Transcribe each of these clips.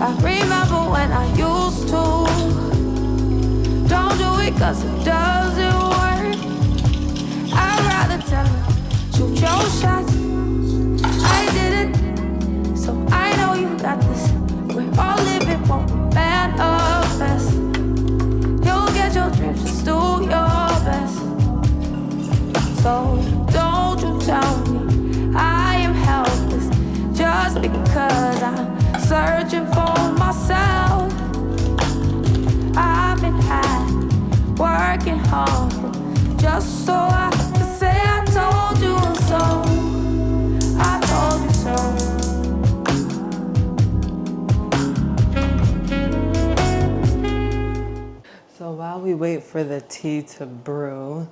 I remember when I used to. Don't do it 'cause it doesn't work. I'd rather tell her, shoot your shots. I did it, so I know you got this. We're all living what we manifest. You'll get your dreams, just do your best. So don't you tell me I am helpless just because I'm searching for myself. I've been working hard just so I can say I told you so. I told you so. So while we wait for the tea to brew,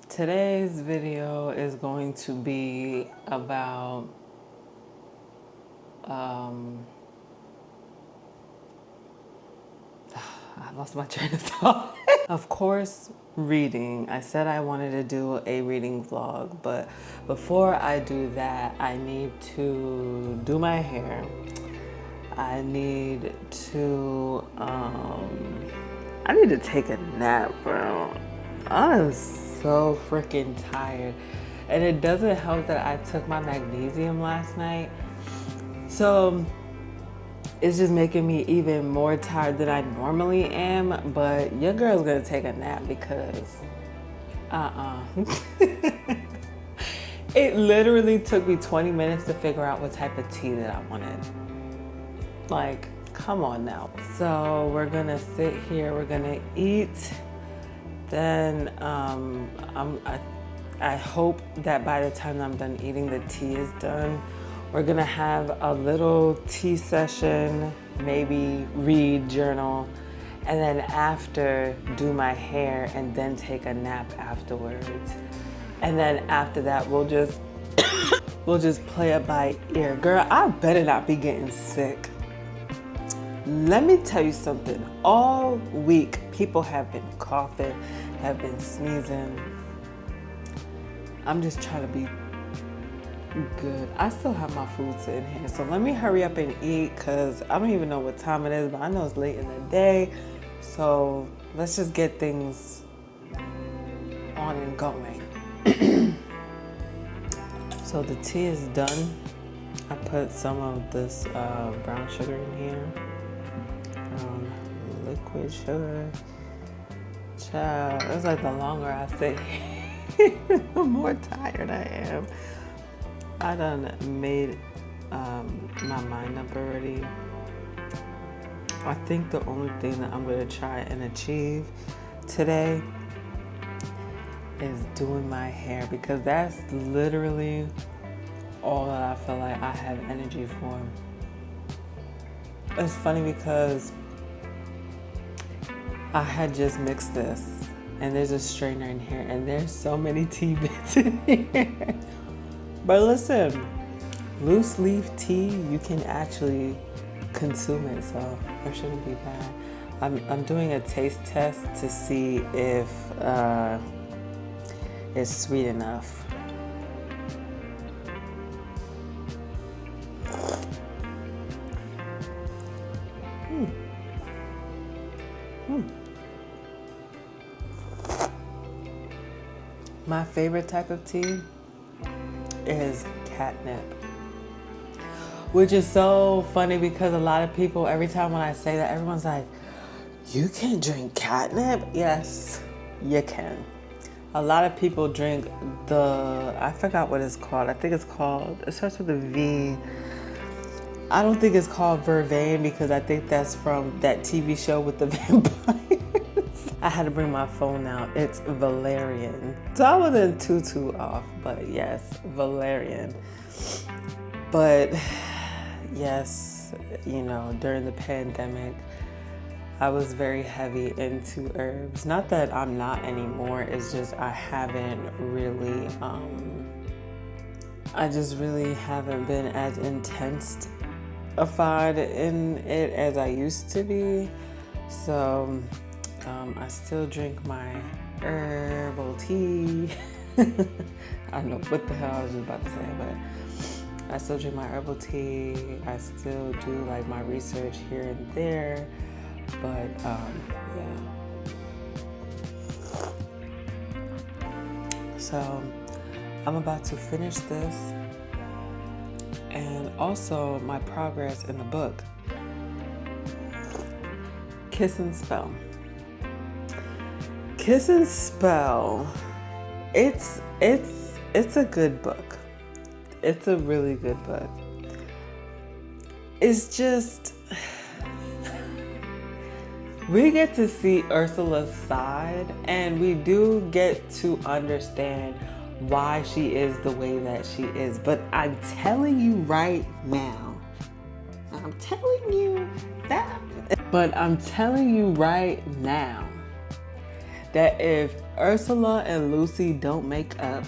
today's video is going to be about I lost my train of thought. Of course, reading. I said I wanted to do a reading vlog, but before I do that, I need to do my hair. I need to take a nap, bro. I'm so freaking tired. And it doesn't help that I took my magnesium last night. So it's just making me even more tired than I normally am. But your girl's gonna take a nap because it literally took me 20 minutes to figure out what type of tea that I wanted. Like, come on now. So we're gonna sit here, we're gonna eat. Then I hope that by the time I'm done eating, the tea is done. We're gonna have a little tea session, maybe read, journal, and then after do my hair and then take a nap afterwards. And then after that, we'll just play it by ear. Girl, I better not be getting sick. Let me tell you something. All week, people have been coughing, have been sneezing. I'm just trying to be good. I still have my food sitting here, so let me hurry up and eat because I don't even know what time it is, but I know it's late in the day. So let's just get things on and going. So the tea is done. I put some of this brown sugar in here. Liquid sugar. Child, it's like the longer I sit here, the more tired I am. I done made my mind up already. I think the only thing that I'm gonna try and achieve today is doing my hair because that's literally all that I feel like I have energy for. It's funny because I had just mixed this and there's a strainer in here and there's so many tea bits in here. But listen, loose leaf tea, you can actually consume it, so it shouldn't be bad. I'm doing a taste test to see if it's sweet enough. My favorite type of tea is catnip, which is so funny because a lot of people, every time when I say that, everyone's like, you can drink catnip? Yes, you can. A lot of people drink I forgot what it's called. I think it's called, it starts with a V. I don't think it's called vervain because I think that's from that TV show with the vampires. I had to bring my phone out. It's valerian. So I wasn't too off, but yes, valerian. But yes, you know, during the pandemic, I was very heavy into herbs. Not that I'm not anymore, it's just I haven't really, I just really haven't been as intensified in it as I used to be. So I still drink my herbal tea. I don't know what the hell I was just about to say, I still drink my herbal tea. I still do like my research here and there. But yeah. So I'm about to finish this, and also my progress in the book, Kiss and Spell. Kiss and Spell. It's a good book. It's a really good book. It's just, we get to see Ursula's side, and we do get to understand why she is the way that she is. But I'm telling you right now, that if Ursula and Lucy don't make up,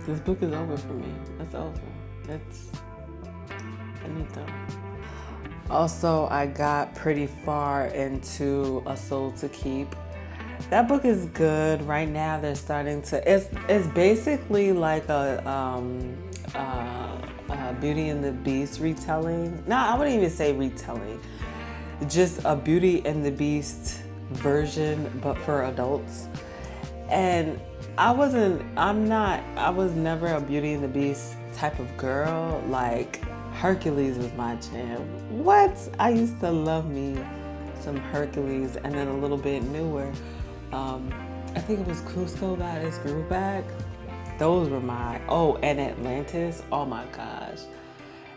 this book is over for me. It's over. It's finito. Also, I got pretty far into A Soul to Keep. That book is good. Right now, they're starting to. It's basically like a Beauty and the Beast retelling. No, I wouldn't even say retelling. Just a Beauty and the Beast version, but for adults. And I was never a Beauty and the Beast type of girl. Like, Hercules was my jam. What? I used to love me some Hercules, and then a little bit newer. I think it was Cusco got his groove back. Those were and Atlantis. Oh my gosh.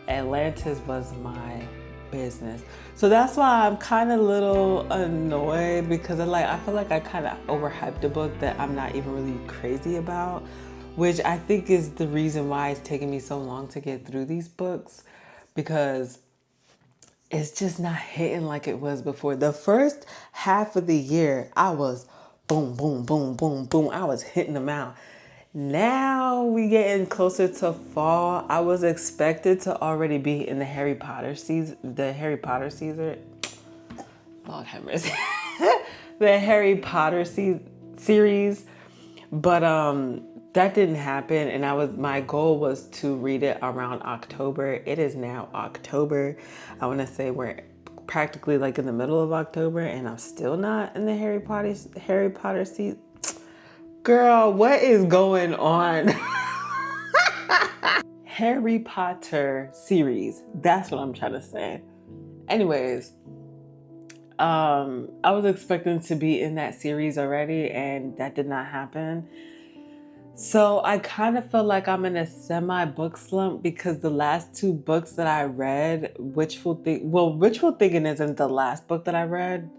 Atlantis was my business. So that's why I'm kind of a little annoyed, because I feel like I kind of overhyped a book that I'm not even really crazy about, which I think is the reason why it's taking me so long to get through these books, because it's just not hitting like it was before. The first half of the year, I was boom, boom, boom, boom, boom. I was hitting them out. Now we getting closer to fall. I was expected to already be in the Harry Potter season. Lord have mercy. The Harry Potter series, but that didn't happen. And my goal was to read it around October. It is now October. I want to say we're practically like in the middle of October, and I'm still not in the Harry Potter season. Girl, what is going on? Harry Potter series. That's what I'm trying to say. Anyways, I was expecting to be in that series already, and that did not happen. So I kind of feel like I'm in a semi-book slump, because the last two books that I read, Wishful Thinking isn't the last book that I read.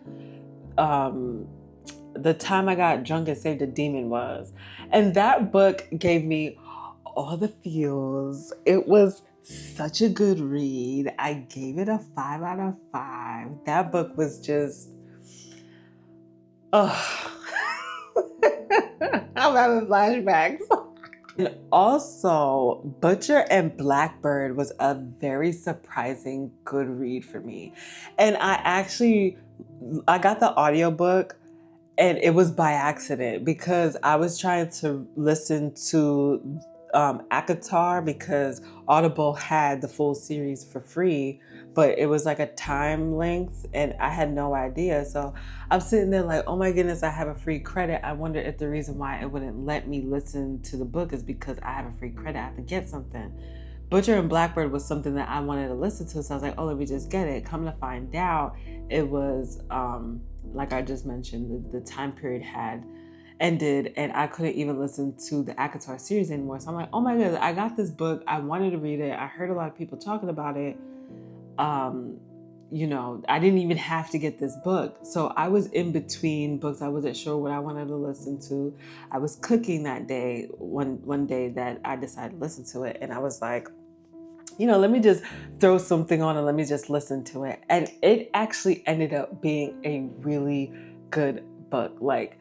The Time I Got Drunk and Saved a Demon was. And that book gave me all the feels. It was such a good read. I gave it a 5 out of 5. That book was just, I'm having flashbacks. And also, Butcher and Blackbird was a very surprising good read for me. And I got the audiobook, and it was by accident, because I was trying to listen to ACOTAR, because Audible had the full series for free, but it was like a time length, and I had no idea. So I'm sitting there like, oh my goodness, I have a free credit. I wonder if the reason why it wouldn't let me listen to the book is because I have a free credit. I have to get something. Butcher and Blackbird was something that I wanted to listen to, so I was like, oh, let me just get it. Come to find out, it was like I just mentioned, the time period had ended, and I couldn't even listen to the ACOTAR series anymore. So I'm like, oh my goodness, I got this book. I wanted to read it. I heard a lot of people talking about it. I didn't even have to get this book. So I was in between books. I wasn't sure what I wanted to listen to. I was cooking that day, one day that I decided to listen to it. And I was like, let me just throw something on and let me just listen to it. And it actually ended up being a really good book. Like,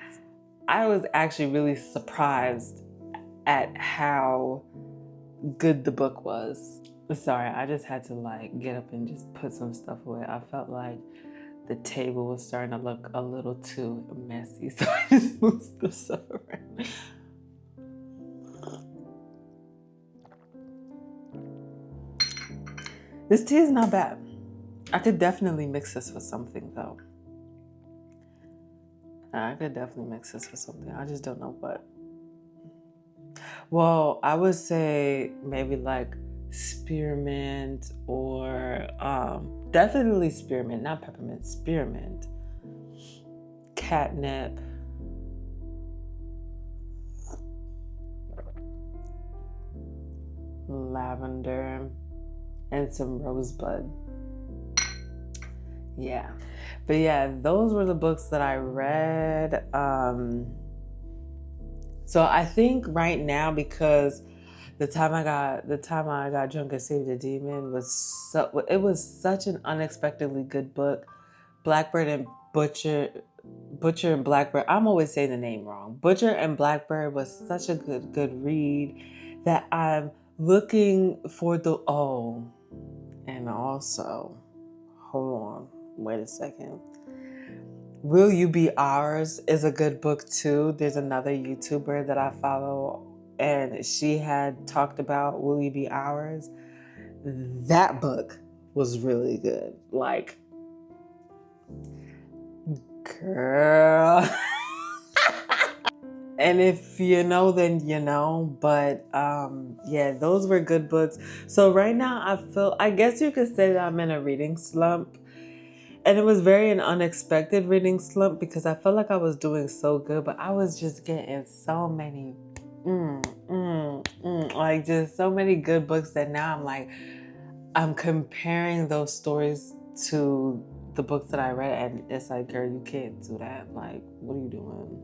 I was actually really surprised at how good the book was. Sorry, I just had to get up and just put some stuff away. I felt like the table was starting to look a little too messy, so I just moved the stuff around. This tea is not bad. I could definitely mix this with something though. I could definitely mix this with something. I just don't know what. Well, I would say maybe like spearmint or definitely spearmint, not peppermint, spearmint, catnip, lavender, and some rosebud. Yeah. But yeah, those were the books that I read. So I think right now, because the time I got drunk and saved a demon it was such an unexpectedly good book. Blackbird and Butcher and Blackbird. I'm always saying the name wrong. Butcher and Blackbird was such a good read that I'm looking for and also, hold on, wait a second. Will You Be Ours is a good book too. There's another YouTuber that I follow and she had talked about Will You Be Ours. That book was really good. Like, girl. And if you know, then you know. But yeah, those were good books. So right now I guess you could say that I'm in a reading slump. And it was very an unexpected reading slump because I felt like I was doing so good, but I was just getting so many, like just so many good books that now I'm like, I'm comparing those stories to the books that I read, and it's like, girl, you can't do that. Like, what are you doing?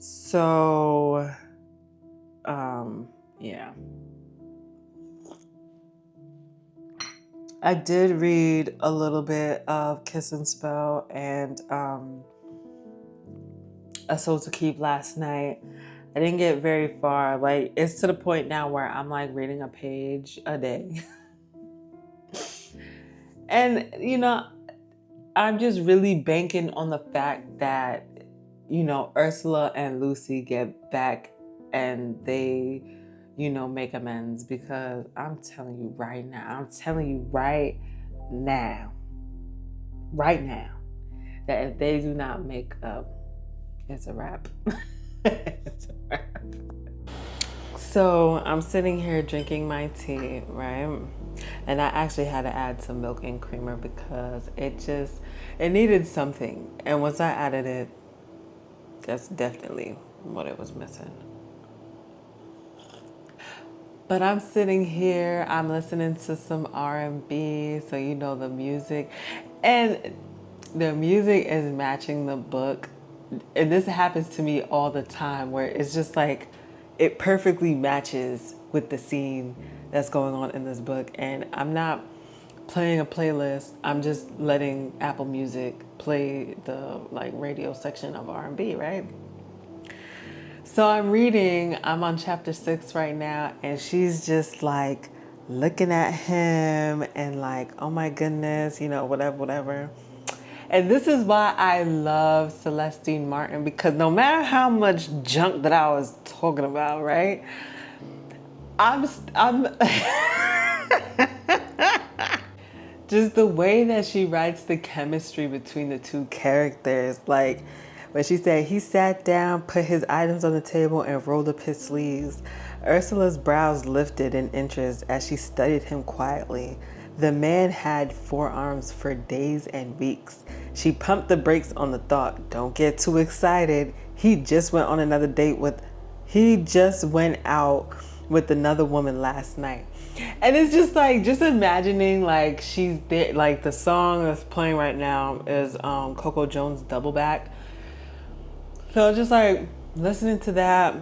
So, yeah. I did read a little bit of Kiss and Spell and A Soul to Keep last night. I didn't get very far. Like, it's to the point now where I'm like reading a page a day. And, you know, I'm just really banking on the fact that, you know, Ursula and Lucy get back and they, you know, make amends, because I'm telling you right now, that if they do not make up, it's a wrap. It's a wrap. So I'm sitting here drinking my tea, right? And I actually had to add some milk and creamer because it needed something. And once I added it, that's definitely what it was missing. But I'm sitting here, I'm listening to some R&B, so you know the music. And the music is matching the book. And this happens to me all the time where it's just like it perfectly matches with the scene that's going on in this book. And I'm not playing a playlist. I'm just letting Apple Music play the like radio section of R&B, right? So I'm on chapter 6 right now, and she's just like looking at him and like, oh my goodness, you know, whatever. And this is why I love Celestine Martin, because no matter how much junk that I was talking about, right? I'm just the way that she writes the chemistry between the two characters. Like when she said, he sat down, put his items on the table, and rolled up his sleeves. Ursula's brows lifted in interest as she studied him quietly. The man had forearms for days and weeks. She pumped the brakes on the thought. Don't get too excited. He just went out with another woman last night. And it's just like, just imagining like she's there, like the song that's playing right now is Coco Jones' Double Back. So just like listening to that,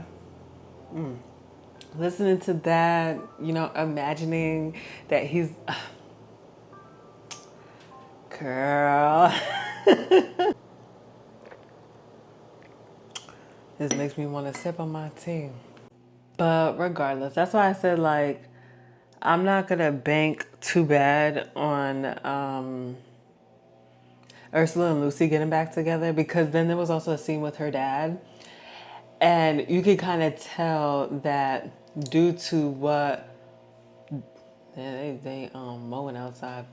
you know, imagining that he's, girl. This makes me want to sip on my tea. But regardless, that's why I said like, I'm not gonna bank too bad on Ursula and Lucy getting back together, because then there was also a scene with her dad, and you could kind of tell that due to what They mowing outside.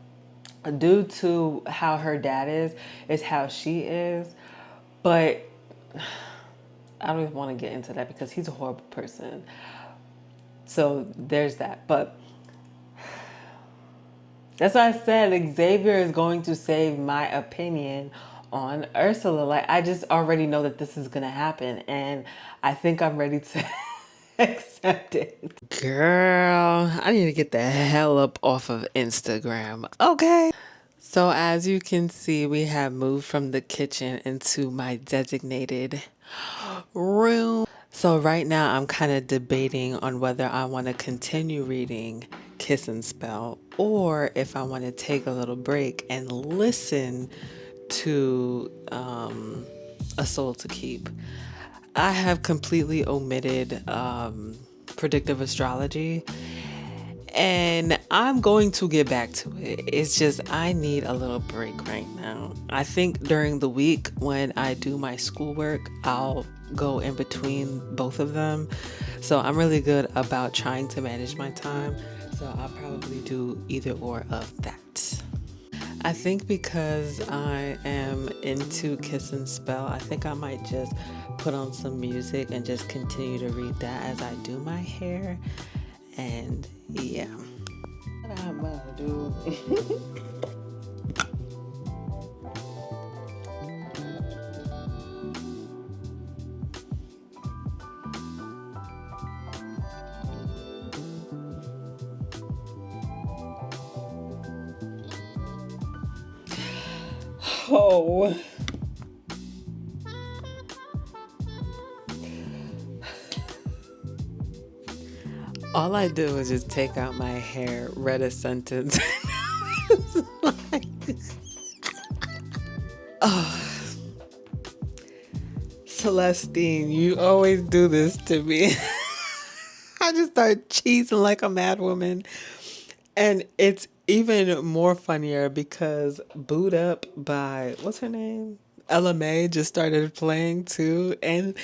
Due to how her dad is how she is. But I don't even want to get into that because he's a horrible person. So there's that. But that's why I said Xavier is going to save my opinion on Ursula. Like, I just already know that this is going to happen. And I think I'm ready to accept it. Girl, I need to get the hell up off of Instagram. Okay. So as you can see, we have moved from the kitchen into my designated room. So right now I'm kind of debating on whether I want to continue reading Kiss and Spell or if I want to take a little break and listen to A Soul to Keep. I have completely omitted predictive astrology. And I'm going to get back to it. It's just I need a little break right now. I think during the week when I do my schoolwork, I'll go in between both of them. So I'm really good about trying to manage my time. So I'll probably do either or of that. I think because I am into Kiss and Spell, I think I might just put on some music and just continue to read that as I do my hair. And yeah, what I'm about to do. Oh. All I do is just take out my hair, read a sentence. Like, oh, Celestine, you always do this to me. I just start cheesing like a mad woman. And it's even more funnier because Boot Up by, what's her name? Ella May just started playing too. And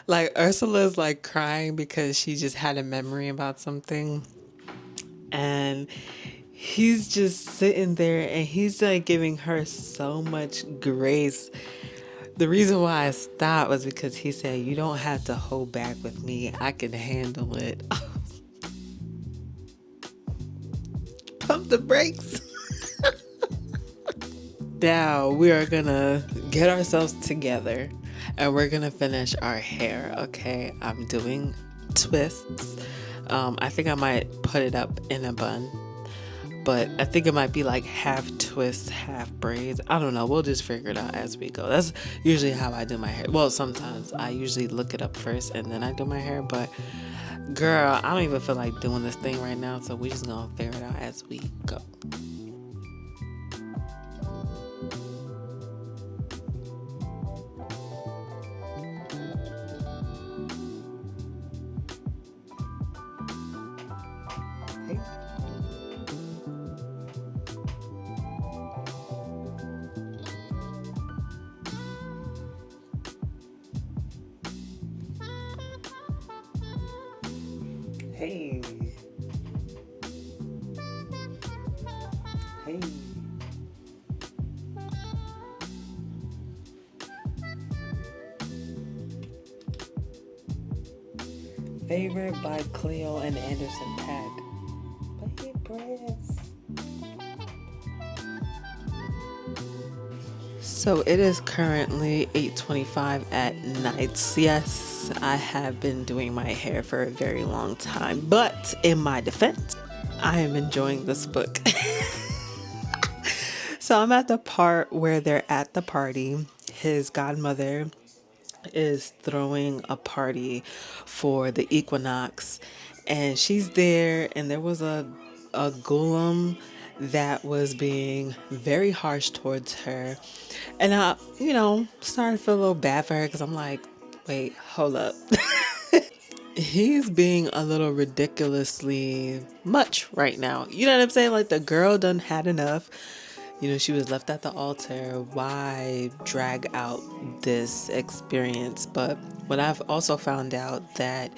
like Ursula's like crying because she just had a memory about something. And he's just sitting there and he's like giving her so much grace. The reason why I stopped was because he said, "You don't have to hold back with me. I can handle it." Pump the brakes. Now we are gonna get ourselves together and we're gonna finish our hair. Okay, I'm doing twists. I think I might put it up in a bun, but I think it might be like half twists, half braids. I don't know. We'll just figure it out as we go. That's usually how I do my hair. Well, sometimes I usually look it up first and then I do my hair, but girl, I don't even feel like doing this thing right now, so we're just gonna figure it out as we go. Hey. Hey. Favorite by Cleo and Anderson Paak. Play Press. So it is currently 8:25 at night. Yes, I have been doing my hair for a very long time, but in my defense, I am enjoying this book. So I'm at the part where they're at the party. His godmother is throwing a party for the equinox, and she's there, and there was a golem that was being very harsh towards her. And I, started to feel a little bad for her because I'm like, wait, hold up. He's being a little ridiculously much right now. You know what I'm saying? Like, the girl done had enough. She was left at the altar. Why drag out this experience? But what I've also found out that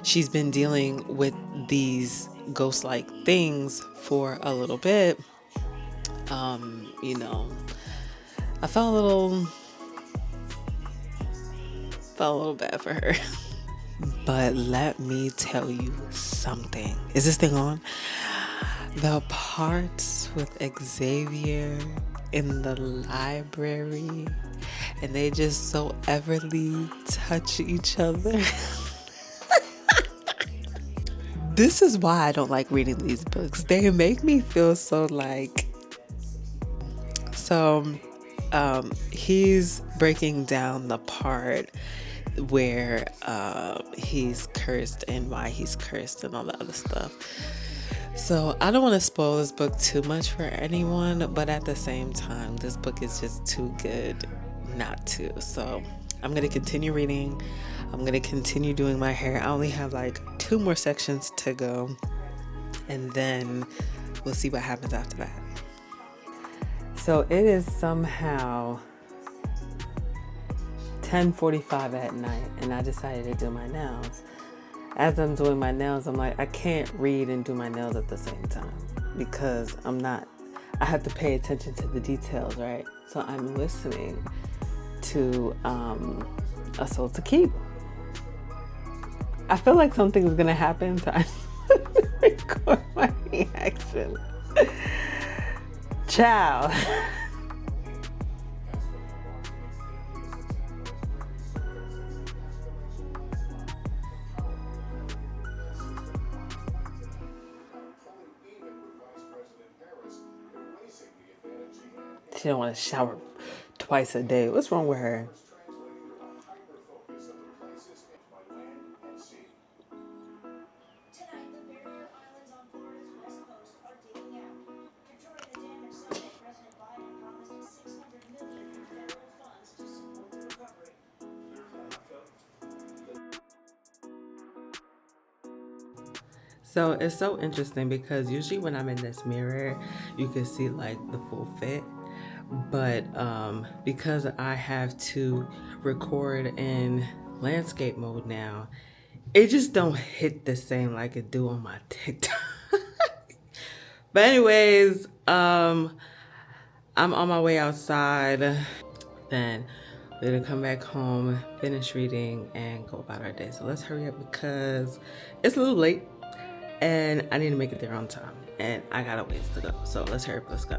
she's been dealing with these ghost-like things for a little bit, you know, I felt a little bad for her. But let me tell you something. Is this thing on? The parts with Xavier in the library and they just so everly touch each other. This is why I don't like reading these books. They make me feel so like... So, he's breaking down the part where he's cursed and why he's cursed and all the other stuff. So I don't want to spoil this book too much for anyone, but at the same time, this book is just too good not to. So I'm going to continue reading. I'm going to continue doing my hair. I only have like 2 more sections to go, and then we'll see what happens after that. So it is somehow 10:45 at night, and I decided to do my nails. As I'm doing my nails, I'm like, I can't read and do my nails at the same time because I have to pay attention to the details, right? So I'm listening to A Soul to Keep. I feel like something's gonna happen, so I record my reaction. Ciao. She don't want to shower twice a day. What's wrong with her? So it's so interesting because usually when I'm in this mirror, you can see like the full fit. But because I have to record in landscape mode now, it just don't hit the same like it do on my TikTok. But anyways, I'm on my way outside. Then we're gonna come back home, finish reading, and go about our day. So let's hurry up because it's a little late and I need to make it there on time. And I got a ways to go. So let's hurry up, let's go.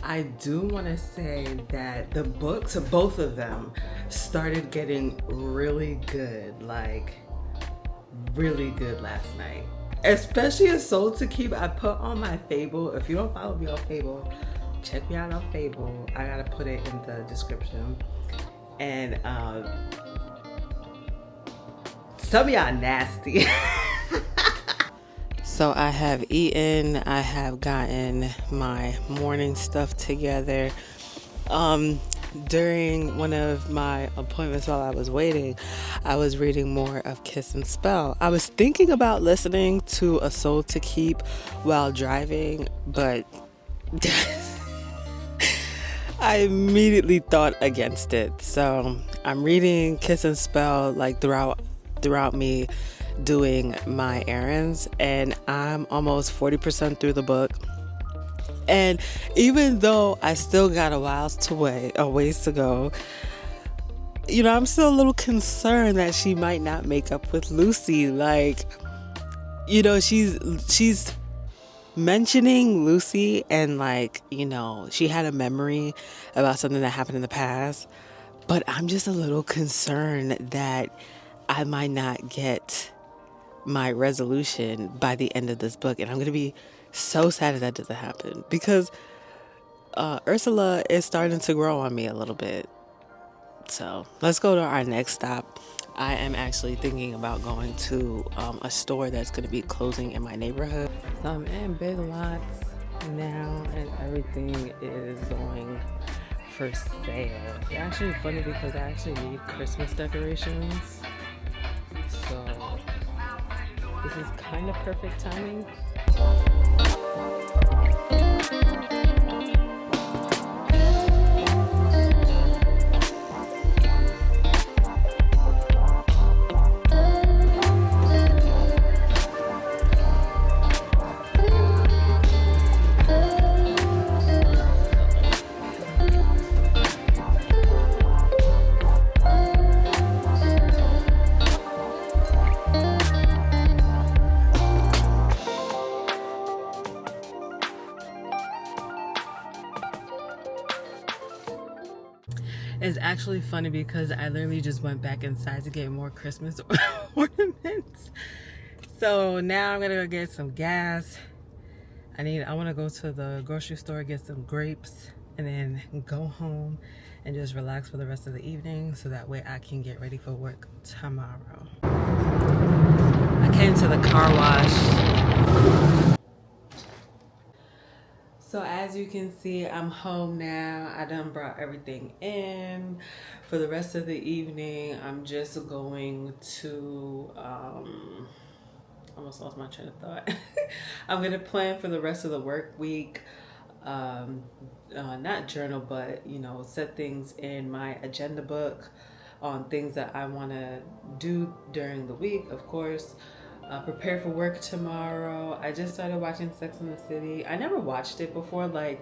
I do want to say that the books, both of them, started getting really good, like really good last night. Especially A Soul to Keep. I put on my Fable. If you don't follow me on Fable, check me out on Fable. I gotta put it in the description. And some of y'all nasty. So I have eaten, I have gotten my morning stuff together. During one of my appointments while I was waiting, I was reading more of Kiss and Spell. I was thinking about listening to A Soul to Keep while driving, but I immediately thought against it. So I'm reading Kiss and Spell like throughout me doing my errands, and I'm almost 40% through the book. And even though I still got a ways to go, you know, I'm still a little concerned that she might not make up with Lucy. Like, you know, she's mentioning Lucy, and like, you know, she had a memory about something that happened in the past, but I'm just a little concerned that I might not get my resolution by the end of this book, and I'm gonna be so sad if that doesn't happen because Ursula is starting to grow on me a little bit. So let's go to our next stop. I am actually thinking about going to a store that's going to be closing in my neighborhood. So I'm in Big Lots now, and everything is going for sale. It's actually funny because I actually need Christmas decorations, so this is kind of perfect timing. It's actually funny because I literally just went back inside to get more Christmas ornaments. So now I'm gonna go get some gas. I want to go to the grocery store, get some grapes, and then go home and just relax for the rest of the evening so that way I can get ready for work tomorrow. I came to the car wash. So as you can see, I'm home now. I done brought everything in. For the rest of the evening, I'm just going to, almost lost my train of thought. I'm gonna plan for the rest of the work week. Not journal, but set things in my agenda book on things that I want to do during the week, of course. Prepare for work tomorrow. I just started watching Sex and the City. I never watched it before. Like,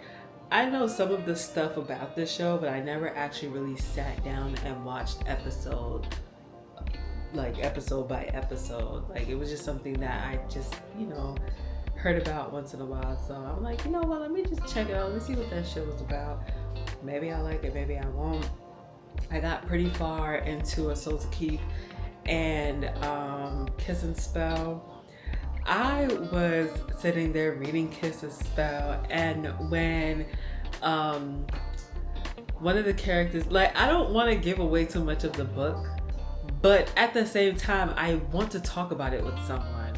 I know some of the stuff about this show, but I never actually really sat down and watched episode by episode. Like, it was just something that I just, heard about once in a while. So I'm like, let me just check it out. Let me see what that show was about. Maybe I like it, maybe I won't. I got pretty far into A Soul to Keep and Kiss and Spell. I was sitting there reading Kiss and Spell, and when one of the characters, like, I don't want to give away too much of the book, but at the same time I want to talk about it with someone.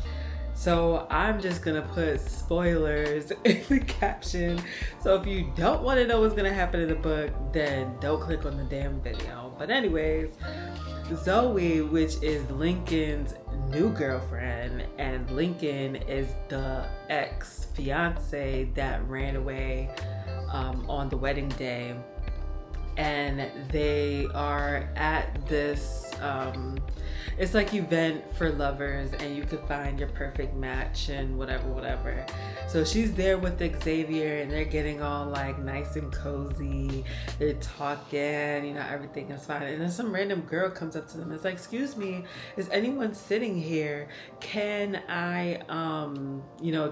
So I'm just gonna put spoilers in the caption. So if you don't want to know what's gonna happen in the book, then don't click on the damn video. But anyways, Zoe, which is Lincoln's new girlfriend, and Lincoln is the ex-fiance that ran away on the wedding day. And they are at this it's like event for lovers, and you could find your perfect match and whatever. So she's there with Xavier, and they're getting all like nice and cozy. They're talking, everything is fine. And then some random girl comes up to them. It's like, excuse me, is anyone sitting here? Can I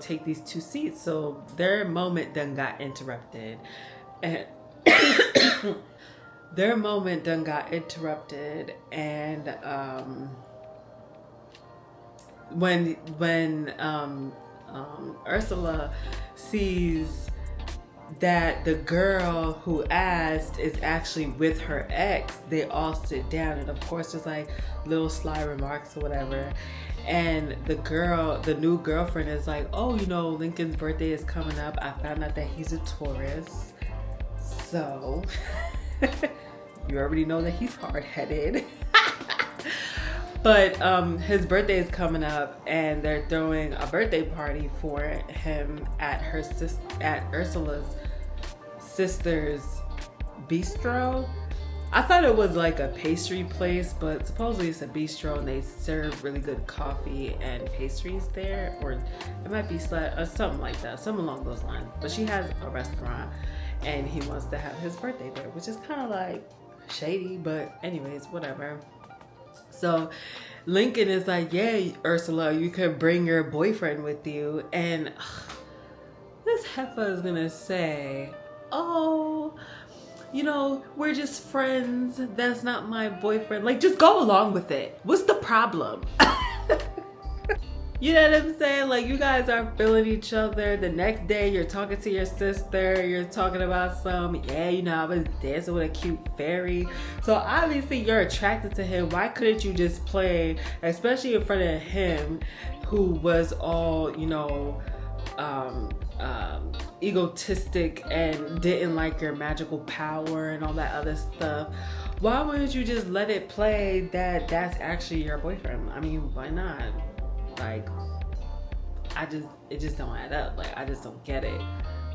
take these 2 seats? So their moment done got interrupted. And when Ursula sees that the girl who asked is actually with her ex, they all sit down, and of course there's like little sly remarks or whatever. And the new girlfriend is like, oh, Lincoln's birthday is coming up. I found out that he's a Taurus. So you already know that he's hard-headed. But his birthday is coming up, and they're throwing a birthday party for him at Ursula's sister's bistro. I thought it was like a pastry place, but supposedly it's a bistro, and they serve really good coffee and pastries there, or it might be something like that, something along those lines. But she has a restaurant, and he wants to have his birthday there, which is kind of like shady, but anyways, whatever. So Lincoln is like, yeah, Ursula, you could bring your boyfriend with you. And this heifer is gonna say, oh, we're just friends. That's not my boyfriend. Like, just go along with it. What's the problem? You know what I'm saying? Like, you guys are feeling each other. The next day, you're talking to your sister. You're talking about I was dancing with a cute fairy. So obviously, you're attracted to him. Why couldn't you just play, especially in front of him, who was all, egotistic and didn't like your magical power and all that other stuff? Why wouldn't you just let it play that that's actually your boyfriend? I mean, why not? Like, it just don't add up. Like, I just don't get it.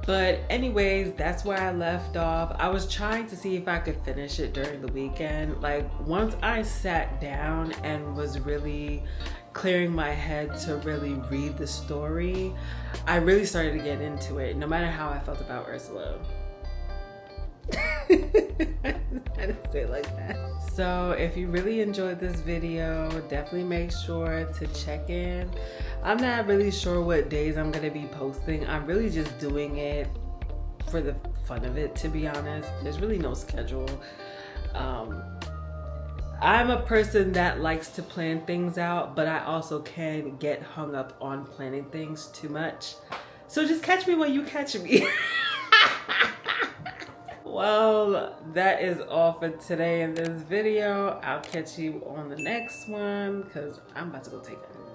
But anyways, that's where I left off. I was trying to see if I could finish it during the weekend. Like, once I sat down and was really clearing my head to really read the story, I really started to get into it, no matter how I felt about Ursula. I didn't say it like that. So if you really enjoyed this video, definitely make sure to check in. I'm not really sure what days I'm gonna be posting. I'm really just doing it for the fun of it, to be honest. There's really no schedule. I'm a person that likes to plan things out, but I also can get hung up on planning things too much. So just catch me when you catch me. Well, that is all for today in this video. I'll catch you on the next one because I'm about to go take a